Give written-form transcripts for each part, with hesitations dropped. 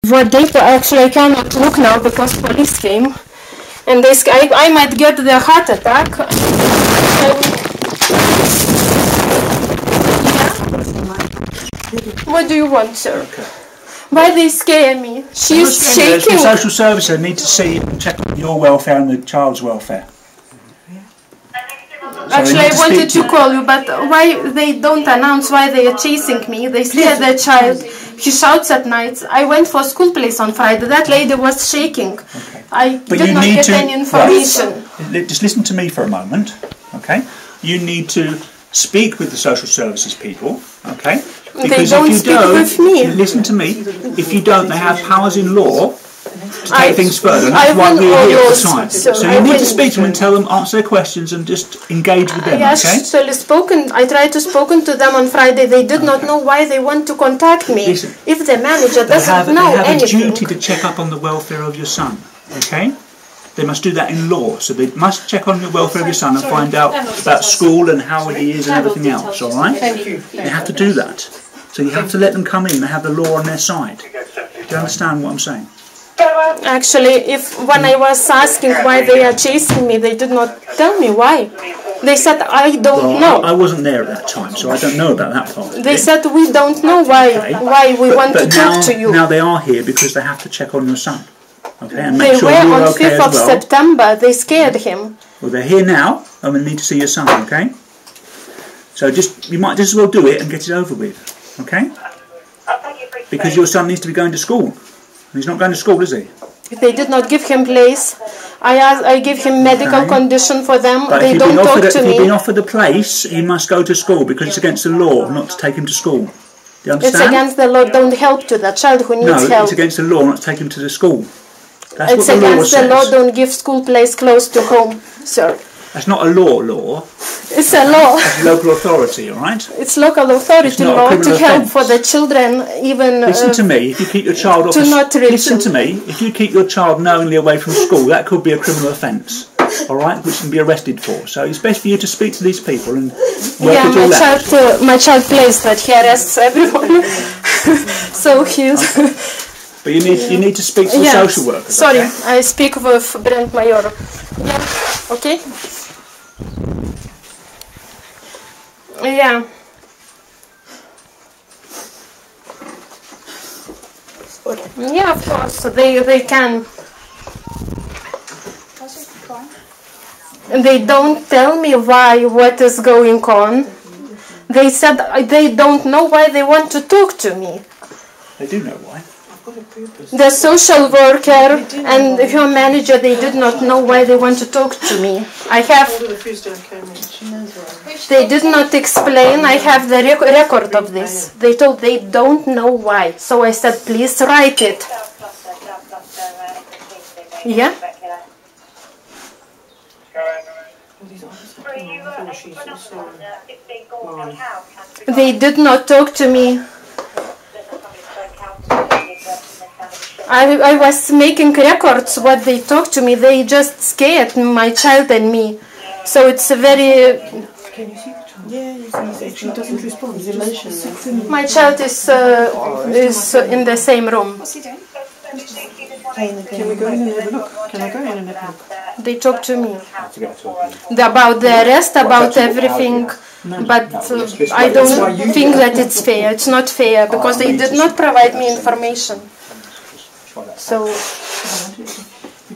What they actually I cannot look now because police came, and I might get the heart attack. What do you want, sir? Okay. Why they scare me? She's shaking. The social services need to see and check on your welfare and the child's welfare. Actually, I wanted to call you, but why they don't announce why they are chasing me? They scare their child. He shouts at night. I went for school place on Friday. That lady was shaking. Okay. I did not get any information. Right. Just listen to me for a moment, okay? You need to speak with the social services people, okay? Because they don't speak with me. Listen to me. If you don't, they have powers in law to take things further, and that's why we're here at the time. So you need to speak to them and tell them, answer their questions, and just engage with them. Yes, okay? I tried to spoken to them on Friday. They did not know why they want to contact me. Listen, if the manager doesn't know anything. They have a duty to check up on the welfare of your son. Okay? They must do that in law. So they must check on the welfare of your son and find out about school and how he is and everything else. All right? They have to do that. So you have to let them come in. They have the law on their side. Do you understand what I'm saying? Actually, when I was asking why they are chasing me, they did not tell me why. They said, I don't know. I wasn't there at that time, so I don't know about that part. They said, we don't know why we want to talk to you. Now they are here because they have to check on your son. Okay, and make sure you're okay as well. They were on 5th of September. They scared him. Well, they're here now, and we need to see your son, okay? So you might just as well do it and get it over with, okay? Because your son needs to be going to school. He's not going to school, is he? They did not give him place. I give him medical condition for them. But they don't talk to me. If he's been offered a place, he must go to school because it's against the law not to take him to school. Do you understand? It's against the law. Don't help to that child who needs help. No, it's against the law not to take him to the school. That's it's what the law against the law. Don't give school place close to home, sir. That's not a law. It's a law. It's local authority, all right? It's local authority law to help for the children, even... Listen to me, if you keep your child off... Listen to me, if you keep your child knowingly away from school, that could be a criminal offence, all right, which can be arrested for. So it's best for you to speak to these people and work it all out. My child plays that he arrests everyone, so he's... But you need to speak to the social workers. Sorry, okay? I speak with Brent Mayor. Yeah, okay? Yeah. Yeah, of course, they can. They don't tell me what is going on. They said they don't know why they want to talk to me. They do know why. The social worker and her manager, they did not know why they want to talk to me. They did not explain. I have the record of this. They told they don't know why. So I said, please write it. Yeah? They did not talk to me. I was making records what they talked to me. They just scared my child and me. So it's a very... Can you see the child? Yeah, you can see. She doesn't respond. He's emotionless. My child is in the same room. What's he doing? Can we go in and have a look? Can I go in and have a look? They talk to me about the arrest, about everything. But I don't think that it's fair. It's not fair because they did not provide me information. So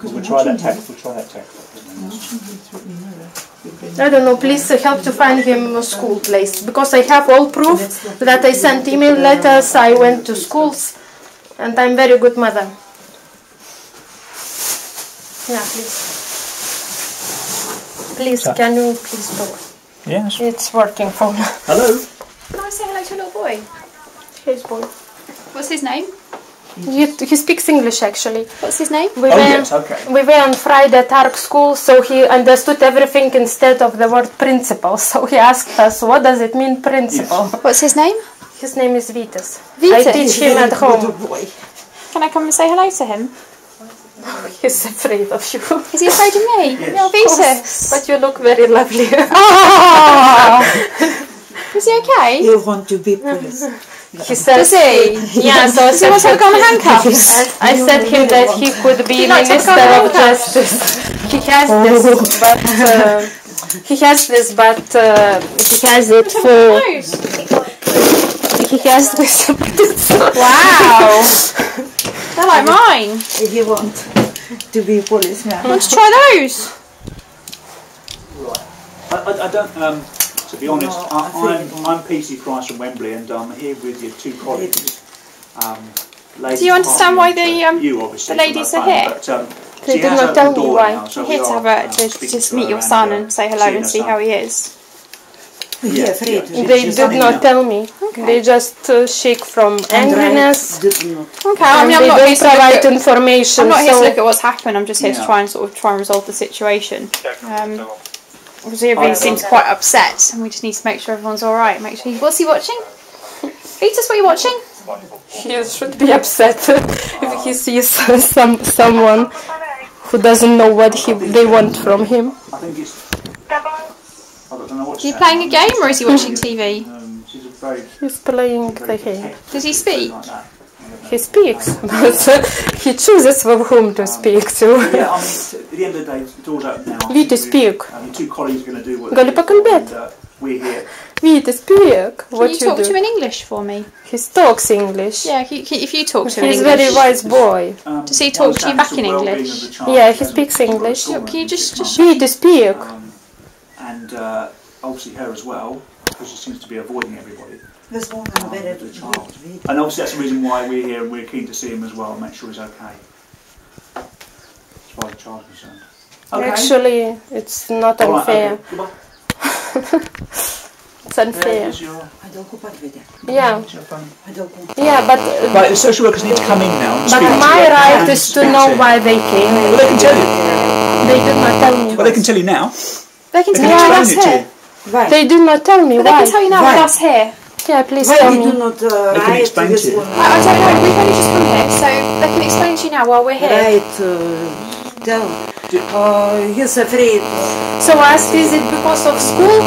we'll try that text. I don't know. Please help to find him a school place because I have all proof that I sent email letters. I went to schools, and I'm very good mother. Yeah, please. Please, can you please talk? Yes. It's working phone. Hello. Can I say hello to a little boy? His boy. What's his name? He speaks English actually. What's his name? We were on Friday at ARC school, so he understood everything instead of the word principal. So he asked us, what does it mean, principal? Yes. What's his name? His name is Vitas. Vitas? I teach him at home. Can I come and say hello to him? He's afraid of you. Is he afraid of me? Yes. No, Vitas. But you look very lovely. Oh! Is he okay? You want to be police. He said, Does he? Yeah, so Does he want to have a go on the handcuffs? I said him that he could be Minister of Justice. He has this, but he has this it for. He has this. Wow. They're like mine. If you want to be a policeman. Want to try those? I don't. To be honest, I'm PC Price from Wembley, and I'm here with your two colleagues. Do you understand why the ladies are here? They did not tell me why. I'm here to just meet your son and say hello and see how he is. They did not tell me. Okay. They just shake from angriness. Okay, I mean, I'm not here to provide information. I'm not here to look at what's happened. I'm just here to try and resolve the situation. Because everybody seems quite upset, and we just need to make sure everyone's all right. Make sure. What's he watching? Vetus, what are you watching? He should be upset if he sees someone who doesn't know what they want from him. Is he playing a game or is he watching TV? He's playing the game. Does he speak? He speaks, but he chooses for whom to speak to. Yeah, I mean, at the end of the day, it's all up now. Vite, speak. Your two colleagues are going to do what Gali pakalbėt. We're here. Vite, speak. Can you talk to him in English for me? He talks English. Yeah, if you talk to him in He's a English. very wise boy. Does he talk to you back in English? Yeah, he speaks English. Can you just Vite, speak. And obviously her as well, because she seems to be avoiding everybody. And obviously that's the reason why we're here, and we're keen to see him as well and make sure he's okay. As far as the child is concerned. Okay. Actually, it's not unfair. Okay. It's unfair. Yeah. Yeah, but the social workers need to come in now. And but my right is to know why they came. Well, they can tell you. They did not tell me. Well, they can tell you now. They can tell you with us here. They did not tell me But why. they can tell you now with us here. Yeah, please tell me. They can explain to you. I don't know, we've only just come here, so they can explain to you now while we're here. He's afraid. So asked, is it because of school?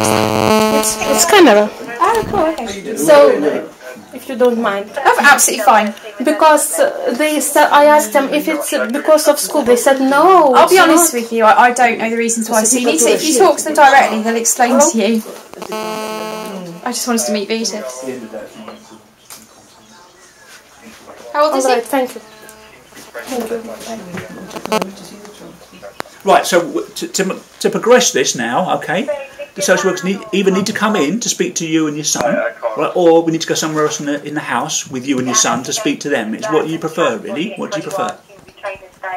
It's camera. Oh, cool, okay. So, if you don't mind. That's absolutely fine. Because they said, I asked them if it's because of school. They said no. I'll be honest with you, I don't know the reasons why. So you need to, if you talk to them directly, they'll explain to you. I just want us to meet Vetus. How old is he? Thank you. Right, so to progress this now, okay, the social workers either need to come in to speak to you and your son, right, or we need to go somewhere else in the house with you and your son to speak to them. It's what you prefer, really. What do you prefer?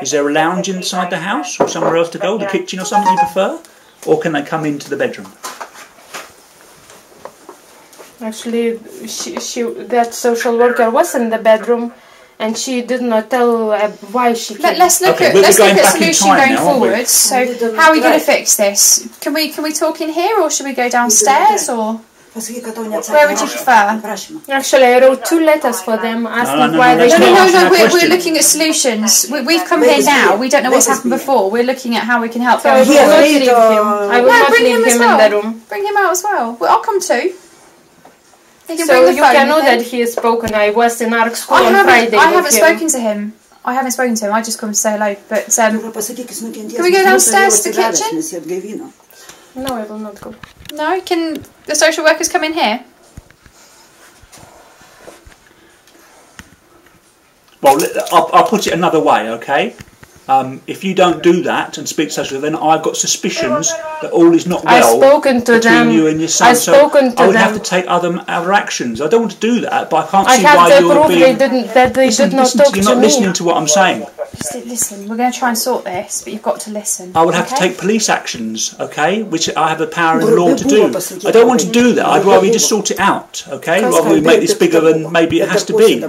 Is there a lounge inside the house or somewhere else to go, the kitchen or something you prefer? Or can they come into the bedroom? Actually, that social worker was in the bedroom, and she did not tell why she came. Let's look at a solution going forward. So, how are we going to fix this? Can we talk in here, or should we go downstairs, or where would you prefer? Actually, I wrote 2 letters for them asking why they came. No, we're looking at solutions. We've come here now. We don't know what's happened before. We're looking at how we can help. So I will not leave him. I will not leave him in the room. Bring him out as well. I'll come too. So you can know that he has spoken. I was in ARC school on Friday. I haven't spoken to him. I just come to say hello. But can we go downstairs to the kitchen? No, I will not go. No? Can the social workers come in here? Well, I'll put it another way, okay? If you don't do that and speak to social, then I've got suspicions that all is not well I've spoken to between them. you and your son. I've spoken to I would them. have to take other actions. I don't want to do that, but I can't see I why have the you're proof being... they did not talk You're to not me. listening to what I'm saying. Just listen, we're going to try and sort this, but you've got to listen. I would have to take police actions, okay, which I have the power in law to do. I don't want to do that. I'd rather you just sort it out, okay, rather we make this bigger than maybe it has to be.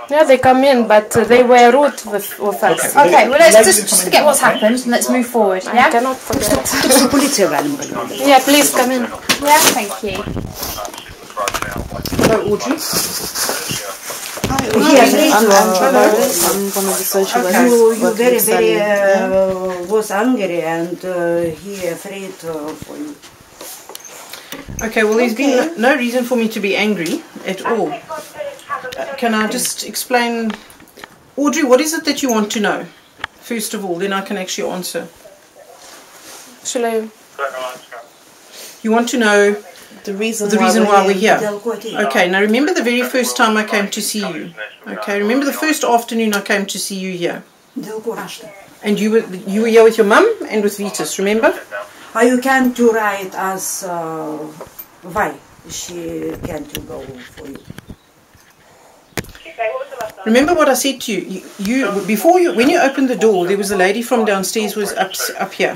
Yeah, they come in, but they were rude with us. Okay, well let's just forget what's happened and let's move forward, yeah? I cannot forget. Yeah, please come in. Yeah, thank you. I'm one of the social workers. You very was angry and he afraid for you. Okay, well, there's been no reason for me to be angry at all. Can I just explain? Audrey, what is it that you want to know? First of all, then I can actually answer. Shall I? You want to know the reason why we're here. Okay, now remember the very first time I came to see you. Okay, remember the first afternoon I came to see you here. And you were here with your mum and with Vitas, remember? You came to write as why she can't go for you. Remember what I said to you? When you opened the door, there was a lady from downstairs was up here.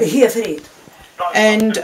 And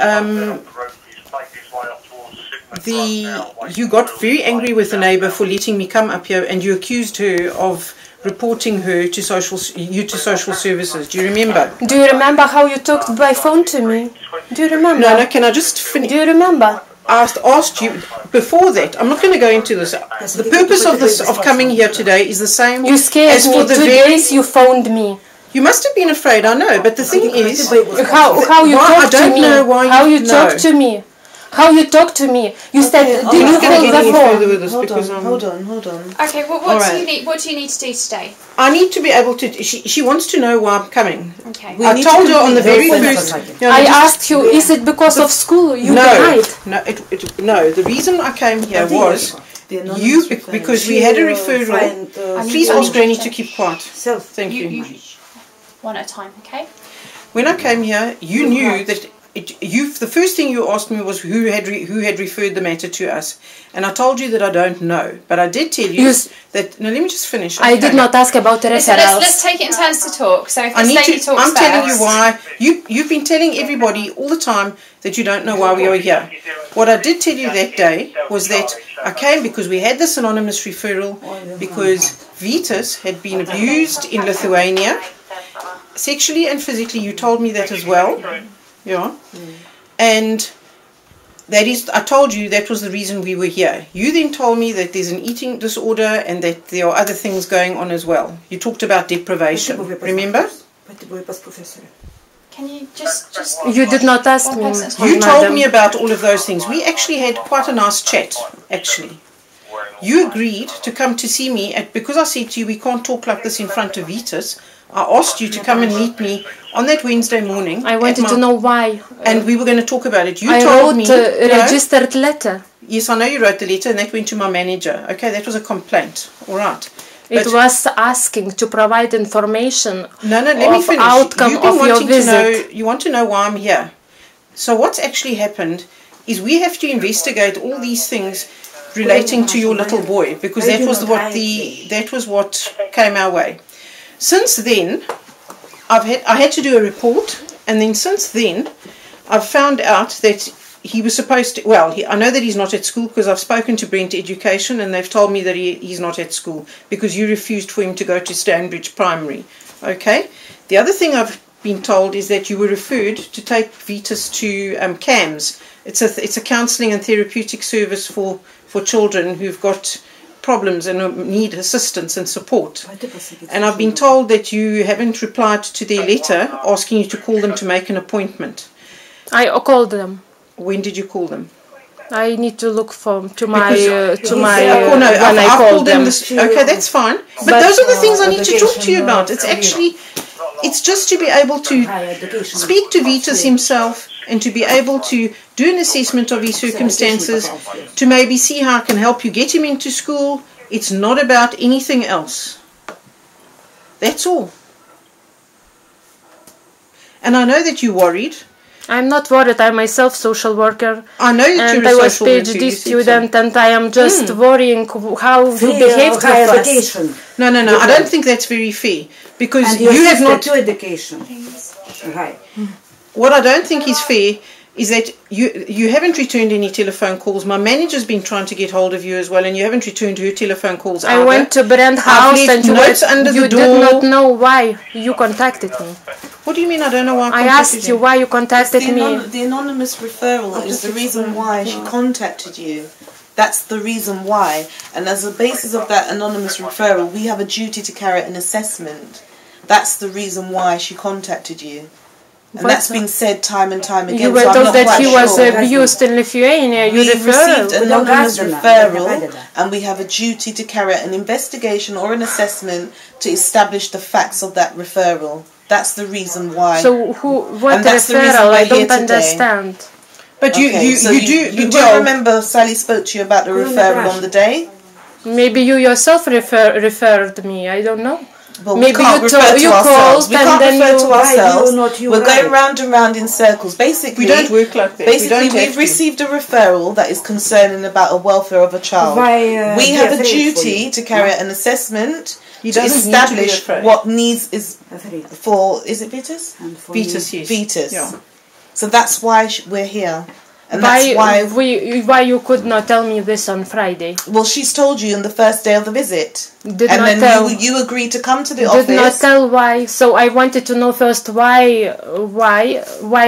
you got very angry with the neighbour for letting me come up here, and you accused her of reporting her to social services. Do you remember? Do you remember how you talked by phone to me? Do you remember? No, can I just finish? Do you remember? I asked you before that. I'm not going to go into this. The purpose of coming here today is the same. You scared as me. For the 2 days you phoned me. You must have been afraid, I know. But the thing is, how you talk to me. How you talk to me. How you talk to me. You said, did you fill the form? Hold on. Okay, what do you need? What do you need to do today? I need to be able to. She wants to know why I'm coming. Okay. I told her on the very first. I asked you, is it because of school? You denied. No. The reason I came here was because we had a referral. Please ask Granny to keep quiet. Thank you. One at a time, okay? When I came here, you knew that. The first thing you asked me was who had referred the matter to us, and I told you that I don't know, but I did tell you that. No, let me just finish. I did not ask about the referrals. Let's take it in turns to talk. So if this lady talks I'm telling you why. You've been telling everybody all the time that you don't know why we are here. What I did tell you that day was that I came because we had this anonymous referral because Vitas had been abused in Lithuania, sexually and physically. You told me that as well. Yeah, and that is, I told you that was the reason we were here. You then told me that there's an eating disorder and that there are other things going on as well. You talked about deprivation, remember? Can you just... You did not ask me. You told me about all of those things. We actually had quite a nice chat, actually. You agreed to come to see me, because I said to you, we can't talk like this in front of Vitas. I asked you to come and meet me on that Wednesday morning. I wanted to know why. And we were going to talk about it. You told told me... I wrote a registered letter. Yes, I know you wrote the letter, and that went to my manager. Okay, that was a complaint. All right. It was asking to provide information let me finish. Outcome of your visit. You want to know why I'm here. So what's actually happened is we have to investigate all these things relating to your little boy, because that was what came our way. Since then, I had to do a report, and then since then, I've found out that he was supposed to. Well, I know that he's not at school because I've spoken to Brent Education, and they've told me that he's not at school because you refused for him to go to Stanbridge Primary. Okay. The other thing I've been told is that you were referred to take Vitas to CAMS. It's a counselling and therapeutic service for children who've got problems and need assistance and support. And I've been told that you haven't replied to their letter asking you to call them to make an appointment. I called them. When did you call them? I need to look when I called them. Okay, that's fine. But those are the things I need to talk to you about. It's just to be able to speak to Vitas himself and to be able to do an assessment of his circumstances, to maybe see how I can help you get him into school. It's not about anything else. That's all. And I know that you're worried. I'm not worried. I'm myself social worker. I know that you're a social worker. And I was PhD student, and I am just worrying how you behaved with us. No. I don't think that's very fair, because and you have not to education. Right. What I don't think is fair is that you haven't returned any telephone calls. My manager's been trying to get hold of you as well, and you haven't returned her telephone calls either. I went to Brent House and you did not know why you contacted me. What do you mean I don't know why I asked you why you contacted me? The anonymous referral is the reason why she contacted you. That's the reason why. And as a basis of that anonymous referral, we have a duty to carry out an assessment. That's the reason why she contacted you. And that's been said time and time again. You were told that he was abused in Lithuania. We received an anonymous referral, and we have a duty to carry out an investigation or an assessment to establish the facts of that referral. That's the reason why. So what referral? I don't understand. But you do remember Sally spoke to you about the referral on the day? Maybe you yourself referred me. I don't know. Well, maybe we can't refer to ourselves. We can't refer to ourselves. We're going round and round in circles. Basically, we don't work like that. Basically, we've received a referral that is concerning about a welfare of a child. We have a duty to carry out an assessment to establish what needs is for. Is it Vitus? Vitus, yes. Vitus. Yeah. So that's why we're here. And why you could not tell me this on Friday? Well, she's told you on the first day of the visit. You agreed to come to the office. Did not tell why. So I wanted to know first why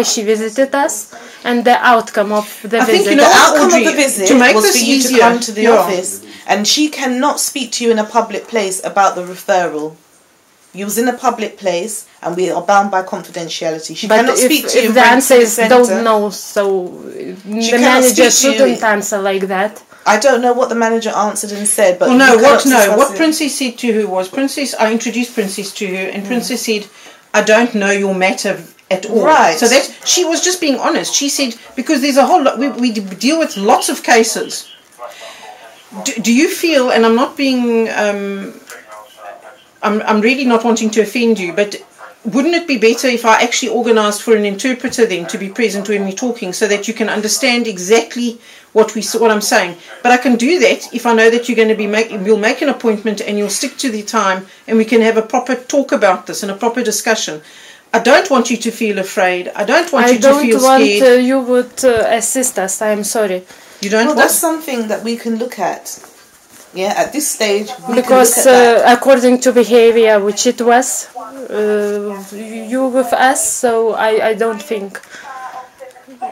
she visited us and the outcome of the visit. The outcome of the visit was for you to come to the office, and she cannot speak to you in a public place about the referral. You was in a public place, and we are bound by confidentiality. She cannot speak to you. If the answer is don't know, so the manager shouldn't answer like that. I don't know what the manager answered and said, but what Princess said to her was, I introduced Princess to her, and Princess said, I don't know your matter at all. Right. So that she was just being honest. She said, because there's a whole lot, we deal with lots of cases. Do you feel, and I'm not being... I'm really not wanting to offend you, but wouldn't it be better if I actually organised for an interpreter then to be present when we're talking, so that you can understand exactly what I'm saying? But I can do that if I know that you're going to be we'll make an appointment and you'll stick to the time, and we can have a proper talk about this and a proper discussion. I don't want you to feel afraid. I don't want you to feel scared. I don't want you would assist us. I am sorry. You don't. Well, that's something that we can look at. Yeah, at this stage, because according to behavior, which it was, you with us, so I don't think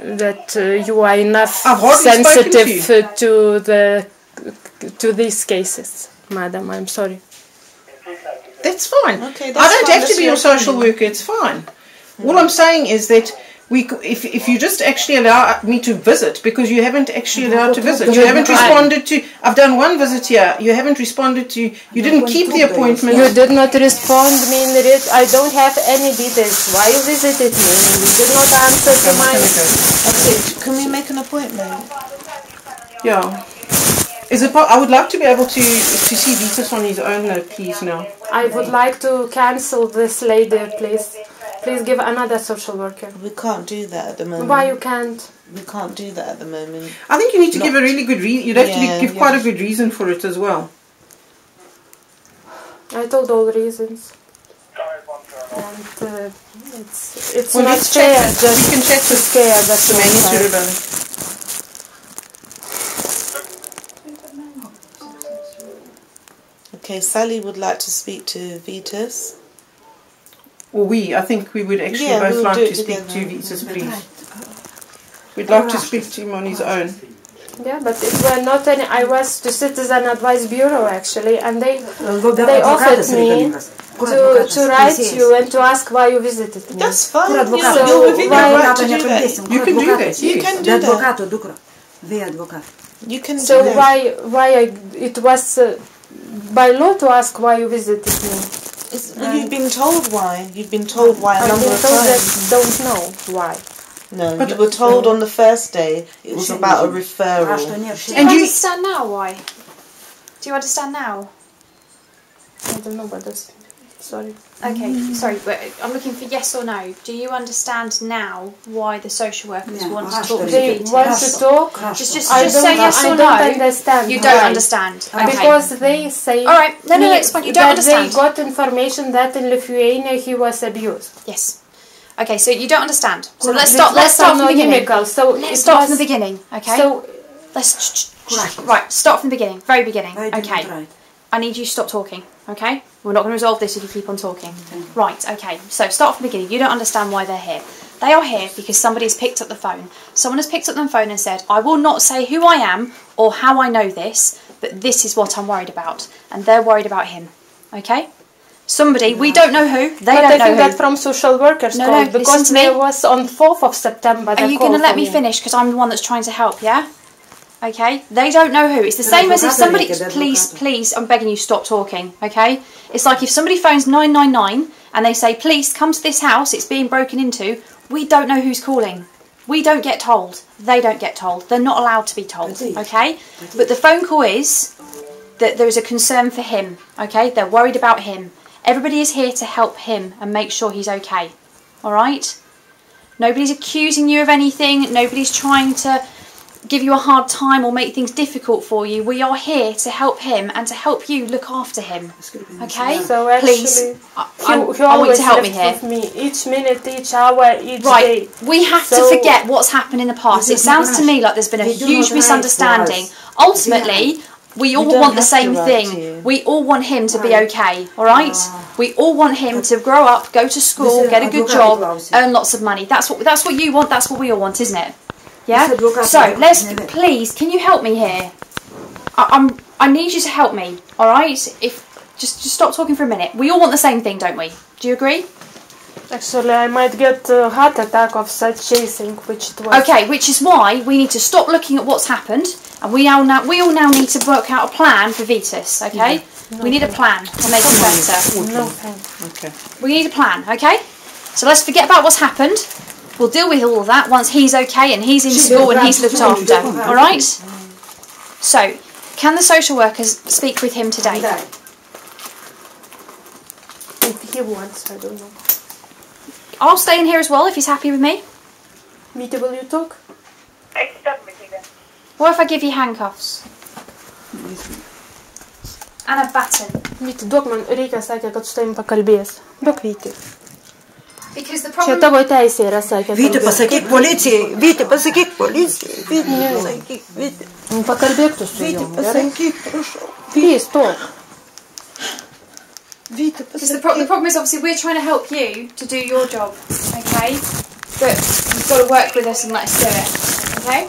that you are enough sensitive to these cases, madam. I'm sorry. That's fine. Okay, I don't have to be your social worker. It's fine. All I'm saying is that if you just actually allow me to visit, because you haven't actually allowed to visit, you haven't responded to. I've done one visit here. You haven't responded to. You didn't keep the appointment. You did not respond. I don't have any details. Why you visited me? You did not answer to my. Okay, can we make an appointment? Yeah. I would like to be able to see Vitus on his own, please. Now. I would like to cancel this lady, please. Please give another social worker. We can't do that at the moment. Why you can't? We can't do that at the moment. I think you need to give a really good reason. You'd have to give quite a good reason for it as well. I told all reasons. And it's not fair. You can check to scare. That's the magnitude about it. Okay, Sally would like to speak to Vitus. Or I think we would actually both like to speak to Vitus, please. We'd like to speak to him on his own. Yeah, but it were not any. I was to Citizen Advice Bureau actually, and they offered me to write you and to ask why you visited me. That's fine. You can do that. You can do that. You can do that. You can do so why it was by law to ask why you visited me. You've been told why. You've been told why a number of times. Don't know why. No, but you were told on the first day it was about a referral. Do you understand now why? Do you understand now? I don't know, but that's... Sorry. Okay, sorry, but I'm looking for yes or no. Do you understand now why the social workers want to talk to you? They want to talk? Just say yes or no. I don't understand. You don't understand. Okay. Because they say... Alright, no, it's fine. You don't understand. They got information that in Lithuania he was abused. Yes. Okay, so you don't understand. So let's start from the beginning. So let's start from the beginning, okay? So let's start from the beginning, very beginning. Okay. I need you to stop talking, okay? We're not going to resolve this if you keep on talking. Right, okay. So start from the beginning. You don't understand why they're here. They are here because somebody has picked up the phone. Someone has picked up the phone and said, I will not say who I am or how I know this, but this is what I'm worried about. And they're worried about him, okay? Somebody, we don't know who, they but don't I know think who. that from social workers No, called, no, because listen to me. there was on 4th of September. Are you going to let me finish? Because I'm the one that's trying to help, yeah? Okay? They don't know who. It's the same as if somebody... Please, I'm begging you, stop talking, okay? It's like if somebody phones 999 and they say, please, come to this house, it's being broken into, we don't know who's calling. We don't get told. They don't get told. They're not allowed to be told, okay? But the phone call is that there is a concern for him, okay? They're worried about him. Everybody is here to help him and make sure he's okay, all right? Nobody's accusing you of anything. Nobody's trying to give you a hard time or make things difficult for you. We are here to help him and to help you look after him, okay? So actually, please, I want you to help me here. With me each minute, each hour, each day. We have to forget what's happened in the past. It sounds to me like there's been a huge misunderstanding. Ultimately, we all want the same thing. We all want him to be okay, all right? We all want him to grow up, go to school, get a good job, earn lots of money. That's what you want. That's what we all want, isn't it? Yeah. So please, can you help me here? I need you to help me, all right? Just stop talking for a minute. We all want the same thing, don't we? Do you agree? Actually, I might get a heart attack of such chasing, which it was. Okay, which is why we need to stop looking at what's happened, and we all now need to work out a plan for Vitus. Okay, we need a plan to make him better. No pain. Okay. We need a plan. Okay, so let's forget about what's happened. We'll deal with all of that once he's okay and he's in school and he's looked after. All right. So, can the social workers speak with him today? If he wants, I don't know. I'll stay in here as well if he's happy with me. Mita, will you talk? What if I give you handcuffs? And a baton? Mita, duok man, Rika sakė, kad su tavim pakalbės. Duok Vyti. Because the Čia problem... tavo teisė yra sakė. Vyti, pasakyk policijai. Vyti, pasakyk policijai. Vyti, pasakyk. Vyti. Pakalbėk tu su Vyti, jom. pasakyk, prašau. Please, talk. Vyti, Because the pasakyk. problem is obviously we're trying to help you to do your job, okay? But you've got to work with us and let us do it, okay?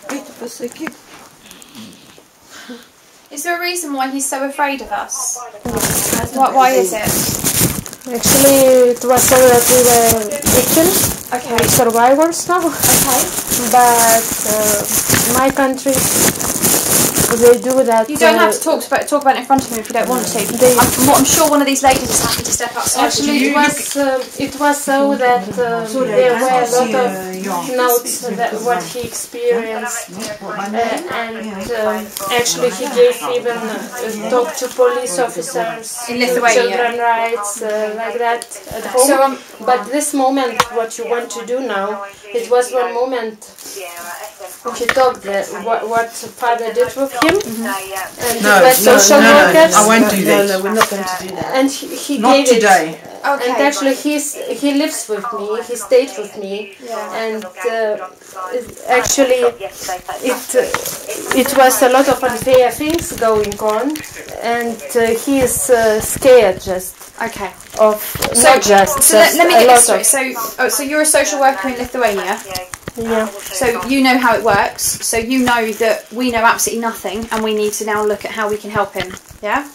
Vyti, pasakyk. Is there a reason why he's so afraid of us? Why is it? Actually, it was so that we were victims, Okay. survivors now. Okay. But my country, they do that. You don't have to talk about it in front of him if you don't want to. I'm sure one of these ladies is happy to step outside. Actually, it was so that there were a lot of notes that what he experienced, and actually he gave even talk to police officers In Lithuania. children rights like that at home. So, but this moment, what you want to do now, it was one moment. He talked what father did with him, and social workers. I won't do that. No, we're not going to do that. And he Not gave today. it. Okay. And actually, he lives with me. He stayed with me, and actually, it was a lot of unfair things going on, and he is scared just. Okay. Of not just. So let me a get lot this straight. So you're a social worker in Lithuania. Yeah. So you know how it works. So you know that we know absolutely nothing, and we need to now look at how we can help him. Yeah.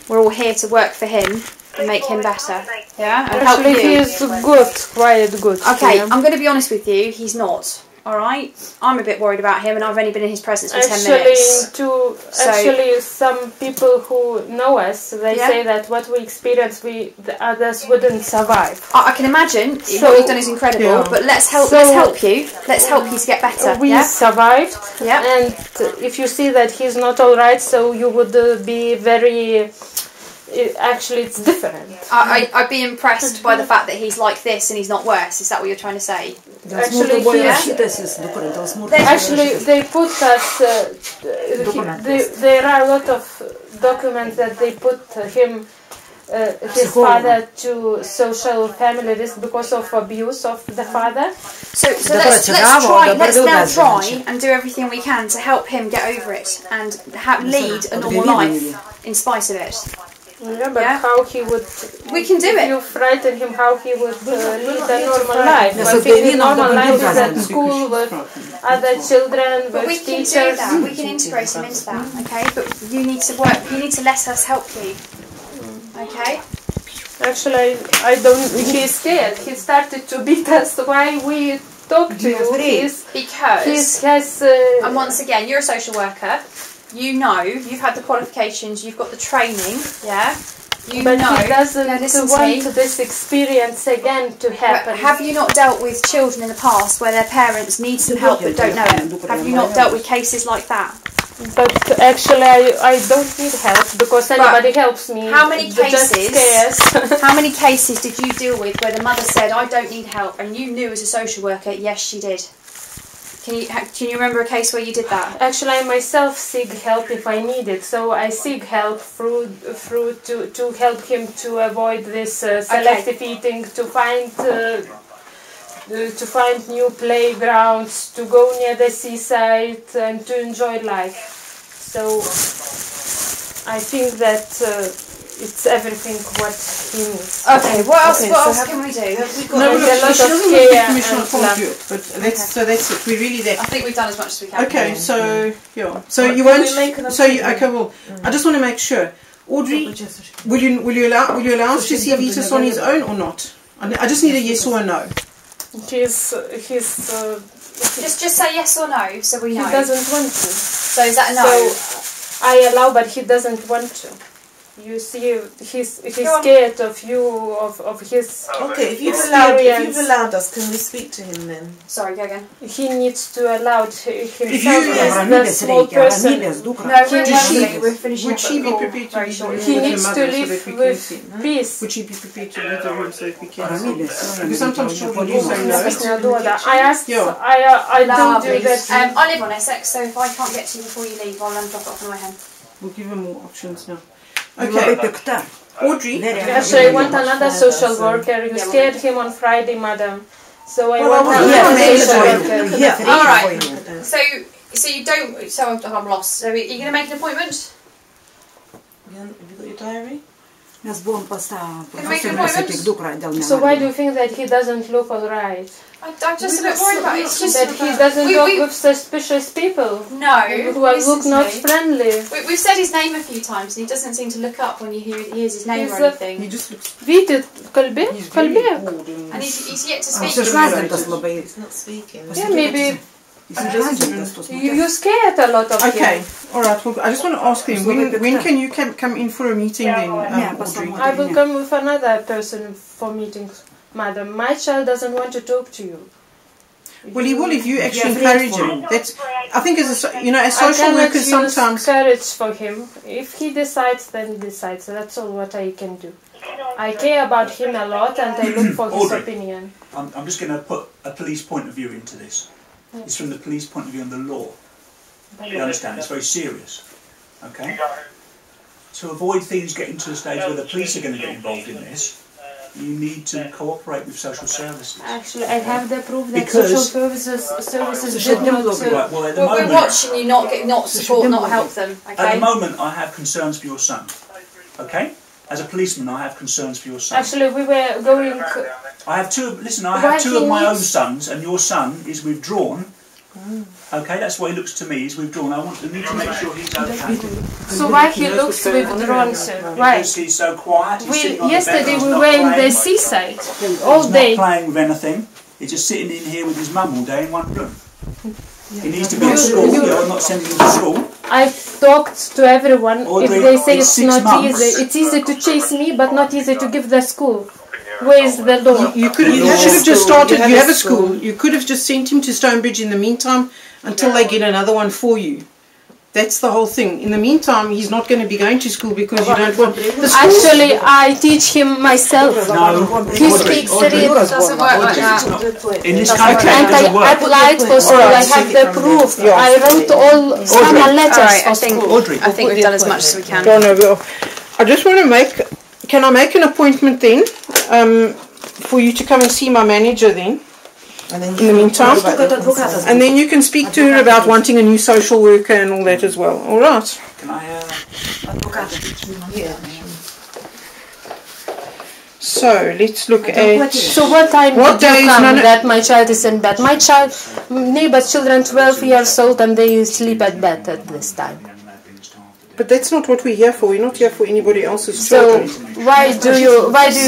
We're all here to work for him and make him better. Yeah. And help Actually, you. he is good, quite good. Okay. Yeah. I'm going to be honest with you. He's not. All right. I'm a bit worried about him, and I've only been in his presence for 10 minutes. Actually, some people who know us, they say that what we experience, the others wouldn't survive. I can imagine what you've done is incredible, but let's help you. Let's help you to get better. We survived, Yeah. and if you see that he's not all right, so you would be very. Actually, it's different. I'd be impressed by the fact that he's like this and he's not worse. Is that what you're trying to say? Actually, they put us. There are a lot of documents that they put him, his father, to social family risk because of abuse of the father. So let's now try and do everything we can to help him get over it and lead a normal life in spite of it. Yeah, but how he would... We can do it. You frighten him how he would lead a normal life. I think his normal life is at school with other children, But with we can teachers. do that. We can integrate him into that, okay? But you need to work. You need to let us help you, okay? Actually, I don't. He's scared. He started to beat us. Why we talk to you? Because he has. And once again, you're a social worker. You know, you've had the qualifications. You've got the training. Yeah. But he doesn't want this experience again to happen. But have you not dealt with children in the past where their parents need some help but don't know it? Have you not dealt with cases like that? But actually, I don't need help because anybody helps me. How many cases? How many cases did you deal with where the mother said, "I don't need help," and you knew as a social worker, yes, she did? Can you remember a case where you did that? Actually, I myself seek help if I need it. So I seek help to help him to avoid this selective eating, to find new playgrounds, to go near the seaside, and to enjoy life. So I think that it's everything what he needs. Okay, what else can we do? No, look, she doesn't want the commission can't do it, but so that's it. We're really there. I think we've done as much as we can. Okay, so yeah, so you won't. Okay, well, I just want to make sure. Audrey, will you allow us to see Vitas on his own or not? I just need a yes or a no. Just say yes or no, so we know. He doesn't want to. So is that a no? So I allow, but he doesn't want to. You see, he's scared of you, of his Okay, if you've allowed us, can we speak to him then? Sorry, go again. He needs to allow himself as the small person. No, we're finishing. Would she be prepared to leave the room He with needs her to mother so live that we can with see? peace. Would she be prepared to leave the room so that we can see? Because sometimes children do say no. I asked, I don't do that. I live on Essex, so if I can't get to you before you leave, I'll drop it off in my hand. We'll give her more options now. Okay. Audrey? Actually, I want another social worker. You scared him on Friday, madam. So I want another social worker. Alright. So you don't... So I'm lost. So are you going to make an appointment? Have you got your diary? So why do you think that he doesn't look alright? I'm just a bit worried about it. It's just that he doesn't talk with suspicious people. No. Who look not friendly. We've said his name a few times and he doesn't seem to look up when he hears his name or anything. He just looks... Видит, колбе? And he's yet to speak. He's not speaking. Yeah, maybe... You scared a lot of him. Okay, alright. Well, I just want to ask him, when can you come in for a meeting then, Audrey? I will come with another person for meetings. Madam, my child doesn't want to talk to you. Well, he will if you actually encourage him. That's, I think, as social workers sometimes. I cannot use courage for him. If he decides, then he decides. That's all what I can do. I care about him a lot, and I look for his opinion. I'm just going to put a police point of view into this. It's from the police point of view on the law. You understand? It's very serious. Okay. To avoid things getting to the stage where the police are going to get involved in this, you need to cooperate with social services. Actually, I have the proof that social services did not... Right, well, at the we're watching you not support, not help them. Okay? At the moment, I have concerns for your son. Okay? As a policeman, I have concerns for your son. Actually, we were going... I have two. Listen, I have two of my own sons, and your son is withdrawn. Okay, that's what he looks to me. He's withdrawn. I need to make sure he's okay. So why he looks withdrawn, sir? Why? Because he's so quiet. Yesterday we were in the seaside all day. He's not playing with anything. He's just sitting in here with his mum all day in one room. He needs to be at school. You're not sending him to school. I've talked to everyone. If they say it's not easy, it's easy to chase me, but not easy to give the school. Where is the law? You should have just started. You have a school. You could have just sent him to Stonebridge in the meantime until they get another one for you. That's the whole thing. In the meantime, he's not going to be going to school because you don't want... Actually, I teach him myself. No. He speaks Syrian. It doesn't work like that. In this country, And I applied for school. I have the proof. I wrote all some letters for school. I think we've done as much as we can. I just want to make... Can I make an appointment then for you to come and see my manager then? In the meantime, and then you can speak to her about wanting a new social worker and all that as well. All right. Can I? So let's look at. So what time did you come that my child is in bed? My neighbor's children 12 years old and they sleep at bed at this time. But that's not what we're here for. We're not here for anybody else's children. So why do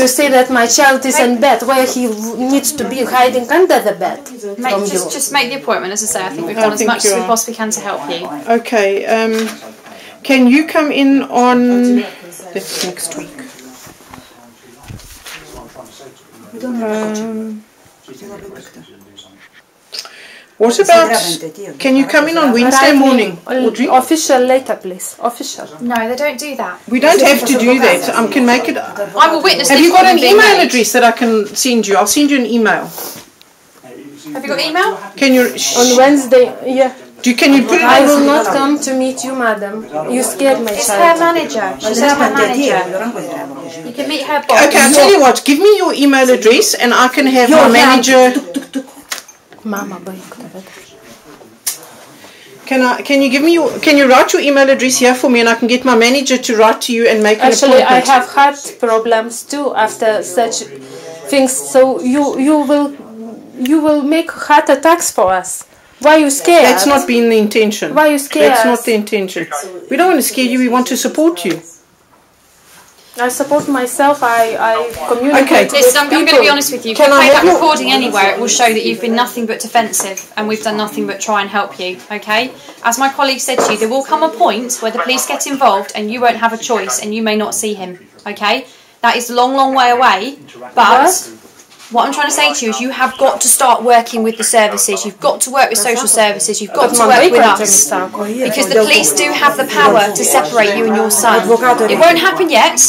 you say that my child is in bed? Where he needs to be hiding under the bed? Just make the appointment. As I say, I think we've done as much as we possibly can to help you. Okay. Can you come in on next week? What about, can you come in on Wednesday morning? Official later, please. Official. No, they don't do that. We don't have to do that. I can make it. I will witness. Have you got an email address that I can send you? I'll send you an email. Have you got email? Can you? On Wednesday, yeah. Can you put it I will not come to meet you, madam. You scared my It's child. her manager. She's her manager. You can meet her boss. Okay, I'll tell you what. Give me your email address and I can have my manager. Mama, Can you give me can you write your email address here for me and I can get my manager to write to you and make an Actually, appointment? I have heart problems too after such things. So you will make heart attacks for us. Why are you scared? That's not been the intention. Why are you scared? That's not the intention. We don't want to scare you. We want to support you. I support myself. I communicate with Listen, I'm going to be honest with you. If you Can I play that have your- recording anywhere, it will show that you've been nothing but defensive and we've done nothing but try and help you, okay? As my colleague said to you, there will come a point where the police get involved and you won't have a choice and you may not see him, okay? That is a long, long way away, but what I'm trying to say to you is you have got to start working with the services. You've got to work with social services. You've got to work with us. Because the police do have the power to separate you and your son. It won't happen yet,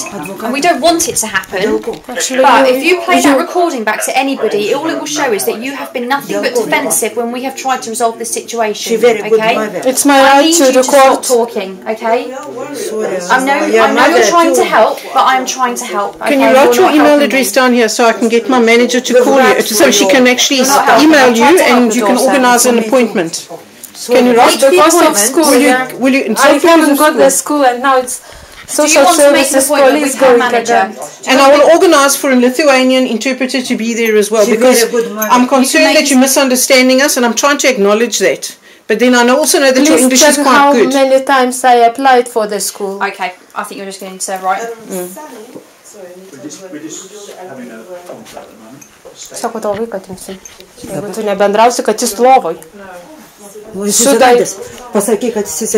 and we don't want it to happen. But if you play that recording back to anybody, all it will show is that you have been nothing but defensive when we have tried to resolve this situation. Okay? It's my I right need to you to stop record. talking, okay? I know you're trying to help, but I am trying to help. Can you write your email address down here so I can get my manager to call you, so she can actually email you and you can organise an appointment? Can you write the Because of school, Will you? I haven't got the school and now it's social services police going again. And I will organise for a Lithuanian interpreter to be there as well because I'm concerned that you're misunderstanding us and I'm trying to acknowledge that. But then I also know that your English is quite good. How many times I applied for the school? Okay, I think you're just going to write. Sako tavo vaiką atimsim. Jeigu tu nebendrausi, kad jis lovoj. Should I?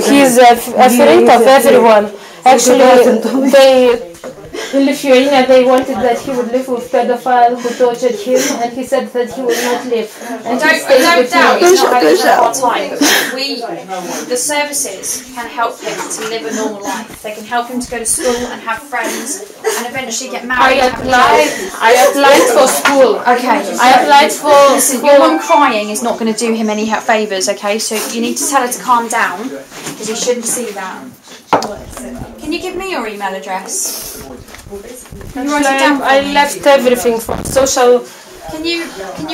He's afraid of everyone. Actually, in Lithuania, they wanted that he would live with pedophile who tortured him, and he said that he would not live. And I don't doubt he's not having a hard time, but the services can help him to live a normal life. They can help him to go to school and have friends and eventually get married. I applied for school. Okay. I applied for. Listen, your mum crying is not going to do him any favours, okay? So you need to tell her to calm down because he shouldn't see that. Can you give me your email address? Can you write it down for I me? left everything for social. Can you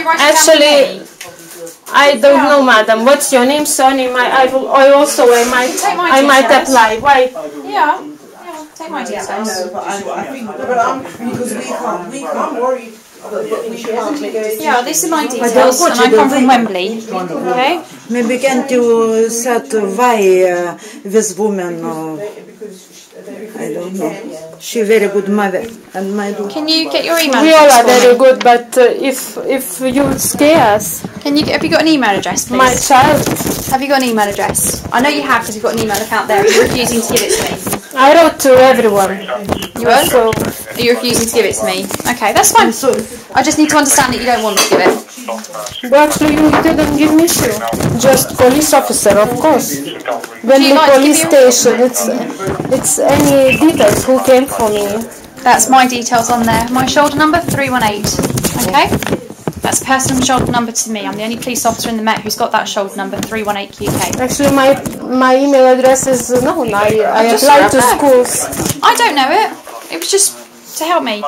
write it Actually, down for me? I don't know, madam. What's your name, surname? I might apply. Why? Yeah, take my details. I'm worried. Yeah, these are my details, and I come from Wembley. Okay. Maybe can you set why this woman? I don't know. She very good mother and my daughter. Can you get your email We all address are for very me? good, but if you scare us, Have you got an email address, please? my child. Have you got an email address? I know you have because you've got an email account there. You're refusing to give it to me. I wrote to everyone. You won't? So You're refusing to give it to me. Okay, that's fine. I just need to understand that you don't want to give it. Well, actually, you didn't give me shoe. Just police officer, of course. When Do you the like to police give your- station, it's any details who came for me. That's my details on there. My shoulder number 318. Okay? That's personal shoulder number to me. I'm the only police officer in the Met who's got that shoulder number 318 QK. Actually, my email address is known. I applied to schools. I don't know it. It was just to help me.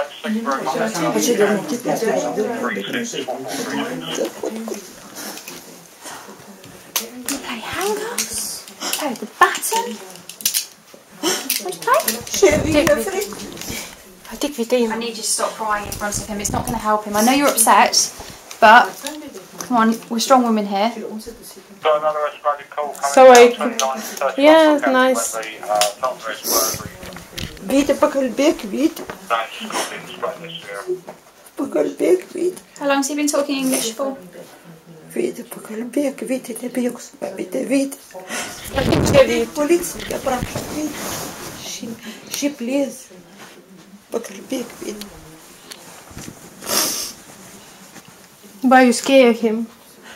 You play handcuffs? Oh, the baton? What do you play? I need you to stop crying in front of him. It's not going to help him. I know you're upset, but come on, we're strong women here. So yeah, nice. Витя, покольбек, Витя. Покольбек, Витя. How long has he been talking English for? Витя, покольбек, Витя, ты бьёшь, Витя, Витя. Полиция, я прав, Витя. She please. Покольбек, Витя. Why you scare him?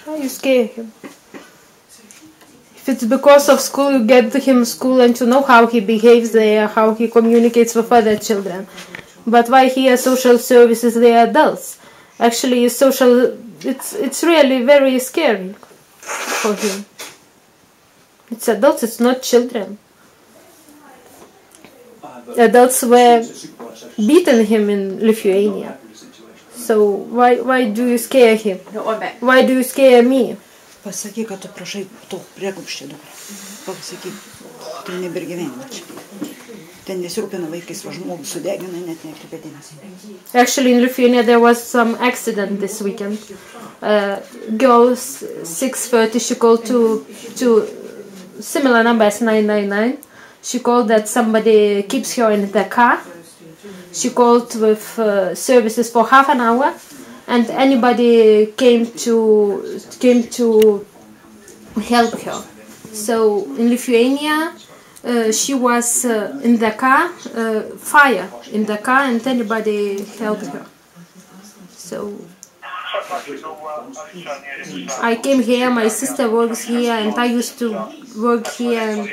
Why you scare him? If it's because of school, you get him school and to know how he behaves there, how he communicates with other children. But why here social services, they are adults? Actually, it's really very scary for him. It's adults, it's not children. Adults were beating him in Lithuania. So why do you scare him? Why do you scare me? Pasakyk, kad tu prašai to prieglobsčio dabar. Pasakyk, tai nebergyvenimo čia. Ten nesirūpina vaikais, va žmogų sudegina, net nekreipia dėmesio. Actually, in Lithuania there was some accident this weekend. Girl 6:30, she called to similar number as 999. She called that somebody keeps her in the car. She called with services for half an hour. And anybody came to help her. So in Lithuania, she was in the car, fire in the car, and anybody helped her. So I came here, my sister works here, and I used to work here, and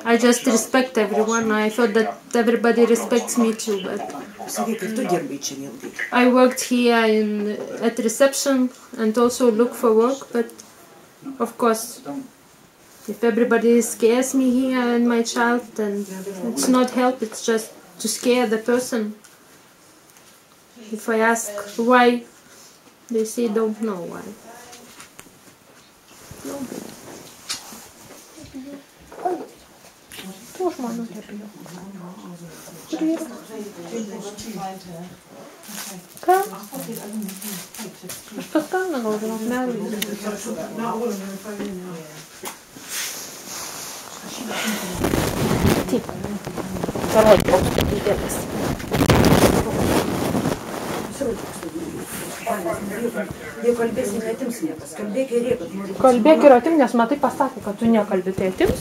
I just respect everyone. I thought that everybody respects me too, but I worked here at reception and also look for work, but of course, if everybody scares me here and my child, then it's not help, it's just to scare the person. If I ask why, they say don't know why. Ką? Aš paskambinau gal žinok merui. Taip. Parodyk, koks tu didelis. Kalbėk ir atim, nes matai pasakė, kad tu nekalbi, tai atims.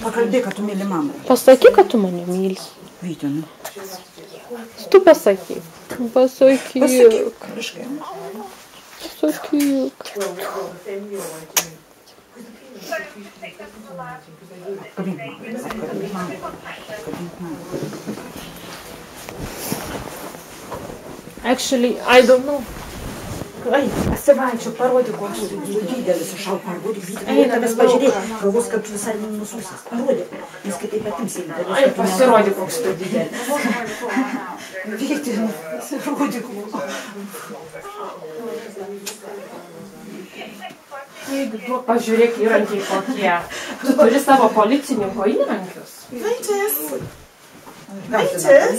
Pakalbėk, kad tu myli mamą. Pasakyk, kad tu mane myli. Vytė, nu. Tu pasakyk. Pasakyk. Pasakyk. Actually, I don't know. Ai, pasivaičiau, parodyk, koks tu didelis išau, parodyk, Vytė. Eina, vis pažiūrėk, galvos, kad tu visai nususas. Parodyk, nes kitaip atims įmė. Ai, pasirodyk, koks tu didelis. Vytė, pasirodyk. Pažiūrėk, įrankiai kokie. Tu turi savo policininko įrankius. Vytis! Vytis!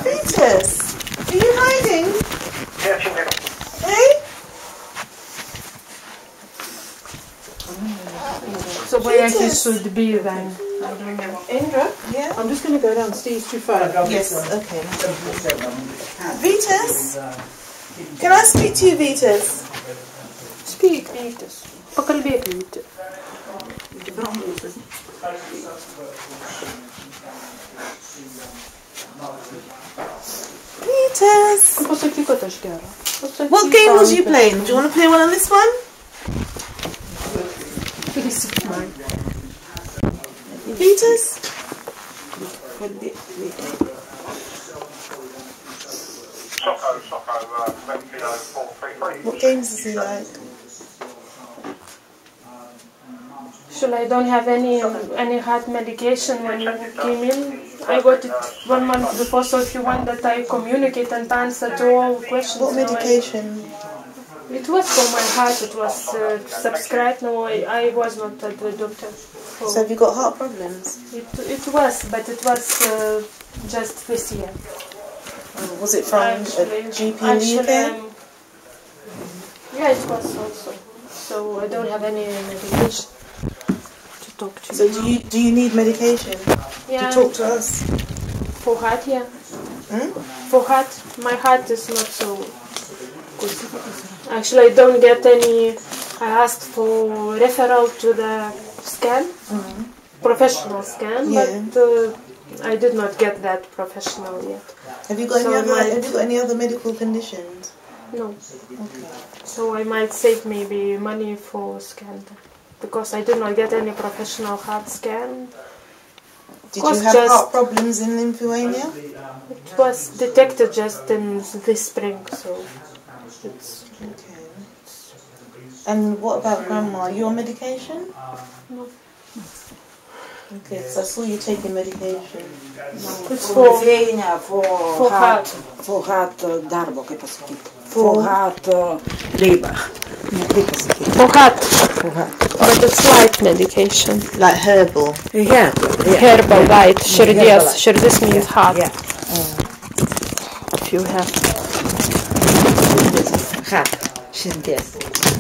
Vytis! Are you hiding? Hey? So where he should be then? Indra? Yeah? I'm just going to go downstairs too far. Yes, okay. Vytis? Can I speak to you, Vytis? Speak, Vytis. Pakalbėk, Vytis. Vytis! Pasakyk, kad aš gera. What game was you playing? Do you want to play one on this one? Vytis? What games does he like? Actually, I don't have any heart medication when you came in. I got it 1 month before, so if you want that I communicate and answer to all questions. What medication? It was for my heart, it was subscribed. No, I was not at the doctor. So have you got heart problems? It was, but it was just this year. Was it from a GP in the UK? Yeah, it was also. So I don't have any medication to talk to. So do you need medication to talk to us? For heart, yeah. For heart, my heart is not so good. Actually, I don't get any. I asked for referral to the scan, professional scan, but I did not get that professional yet. Have you got any other medical conditions? No. Okay. So I might save maybe money for scan, because I did not get any professional heart scan. Did you have heart problems in Lithuania? It was detected just in this spring, so it's... Okay. And what about Grandma? You on medication? No. Okay, so I saw you taking medication. It's for heart. For heart darbo, kaip pasakyti. For heart labor. For heart. But it's light medication. Like herbal? Herbal, light. Širdis. Širdis means heart. Yeah. If you have. Heart. Širdis.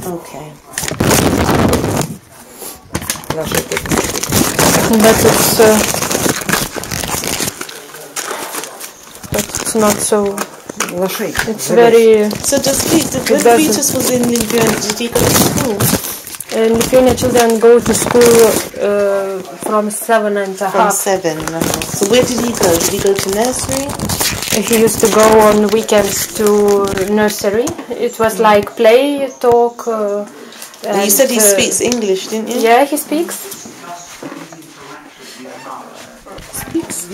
Okay. But it's not so. It's very. So when Petrus was in Lithuania, did he go to school? Lithuanian children go to school from 7.5. From 7. So where did he go? Did he go to nursery? He used to go on weekends to nursery. It was like play, talk. You said he speaks English, didn't you? Yeah, he speaks.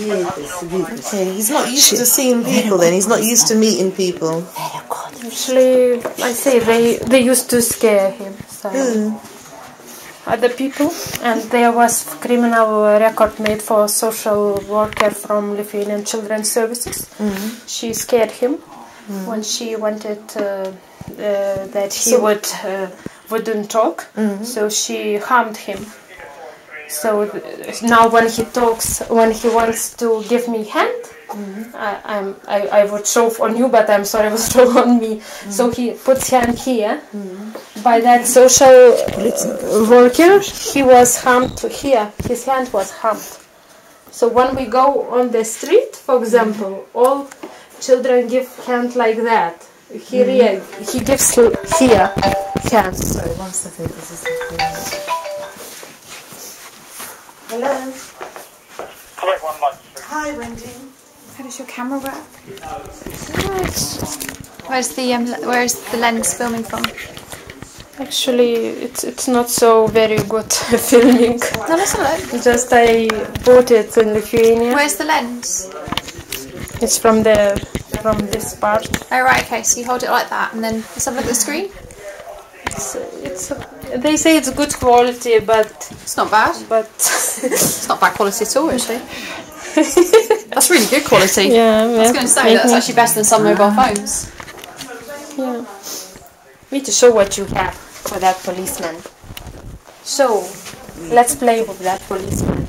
Okay, he's not used to seeing people then. He's not used to meeting people. Actually, I say they used to scare him. So. Other people, and there was criminal record made for a social worker from Lithuanian Children's Services. She scared him when she wanted that he wouldn't talk, so she harmed him. So now when he talks, when he wants to give me hand, I would show on you, but I'm sorry, it was show on me. So he puts hand here. By that social worker, he was harmed here. His hand was harmed. So when we go on the street, for example, all children give hand like that. He gives here hand. Sorry, 1 second. This is hello. Hi, Wendy. How does your camera work? Where's the lens filming from? Actually, it's not so very good filming. No, let's have a look. Just I bought it in Lithuania. Where's the lens? It's from this part. Oh right, okay. So you hold it like that, and then let's have a look at the screen. They say it's good quality, but it's not bad. But it's not bad quality at all, actually. That's really good quality. Yeah, I was going to say that's actually better than some mobile phones. Yeah. Need to show what you have for that policeman. So, let's play with that policeman.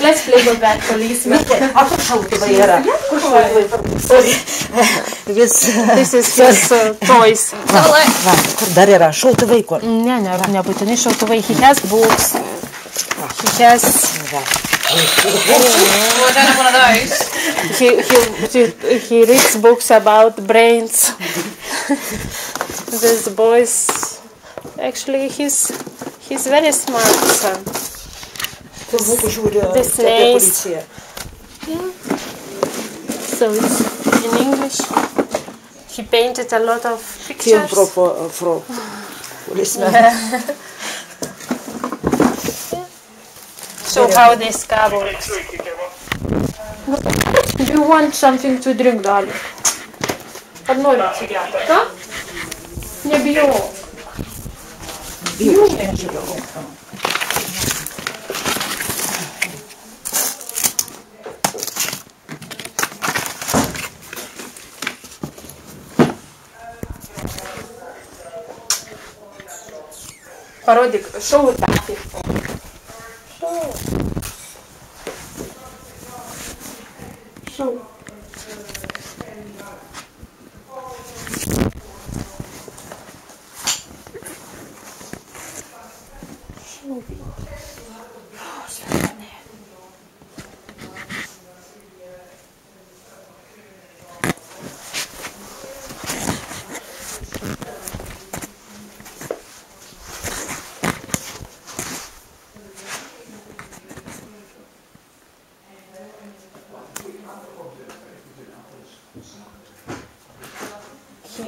Let's play with that policeman. This is his toys. Dar yra šautuvai kur? Ne, nebūtinai šautuvai. He has books. He has... Oh, I don't have one of those. He reads books about brains. This boy's... Actually, he's very smart son. This names. Yeah. So it's in English. He painted a lot of pictures. So how this car works. Do you want something to drink, darling? Ar nori atsigerti, ką? Nebijok. Parodyk, šau takį. Šau.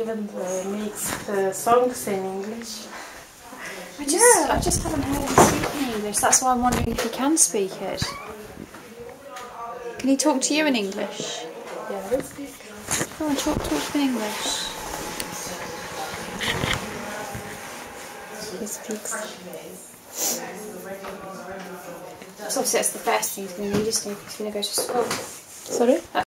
even makes songs in English. I just haven't heard him speak in English. That's why I'm wondering if he can speak it. Can he talk to you in English? Yeah, let's speak. Come on, talk in English. He speaks. So obviously that's the first thing he's going to need, isn't he? If he's going to go to school. Sorry?